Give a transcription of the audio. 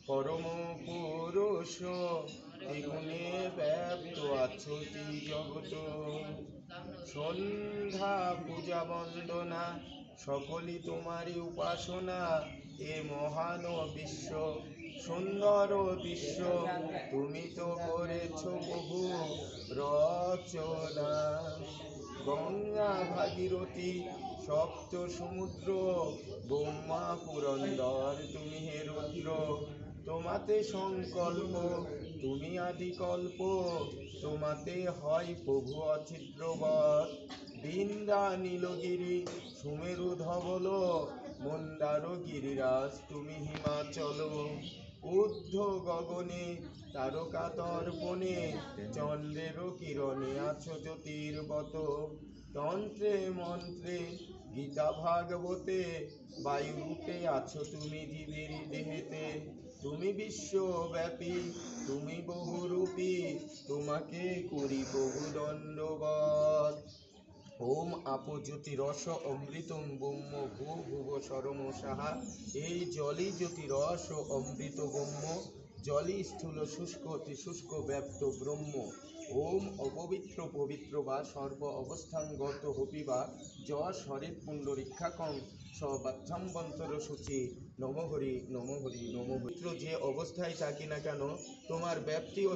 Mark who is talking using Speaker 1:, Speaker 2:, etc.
Speaker 1: পরম পুরুষ ত্রিগুণে ব্যাপ্ত আছো জগত। সন্ধ্যা পূজা বন্দনা সকলই তোমারই উপাসনা। এ মহান বিশ্ব সুন্দর বিশ্ব তুমি তো করেছ বহু রচনা। গঙ্গা ভাগীরথী সপ্ত সমুদ্র ব্রহ্মা পুরন্দর তুমি হে রুদ্র। তোমাতে সংকল্প তুমি আদিকল্প, তোমাতে হয় প্রভু অছিদ্রবৎ। বৃন্দা নীলগিরি সুমেরু ধবল, মন্দার গিরিরাজ তুমি হিমাচল। ঊর্ধ্ব গগনে তারকা তর্পণে, চন্দ্রের কিরণে আছো জ্যোতির্বত। তন্ত্রে মন্ত্রে গীতা ভাগবতে, বায়ুরূপে আছো তুমি জীবের দেহেতে। তুমি বিশ্বব্যাপী তুমি বহুরূপী, তোমাকে করি প্রভু দণ্ডবৎ। ওম আপো জ্যোতি রস অমৃতং ব্রহ্ম ভূ ভুব সরম সাহা। এই জলই জ্যোতি রস অমৃত ব্রহ্ম, জলই স্থূল শুষ্ক অতি শুষ্ক ব্যাপ্ত ব্রহ্ম। ওম অপবিত্র পবিত্র বা সর্ব অবস্থানগত হপিবা, য স্বরে পুণ্ডরীক্ষাকং সবাচ্ছাম্বন্তর সূচি। নম হরি নম হরি নম। পবিত্র যে অবস্থায় থাকি না কেন, তোমার ব্যাপ্তি ও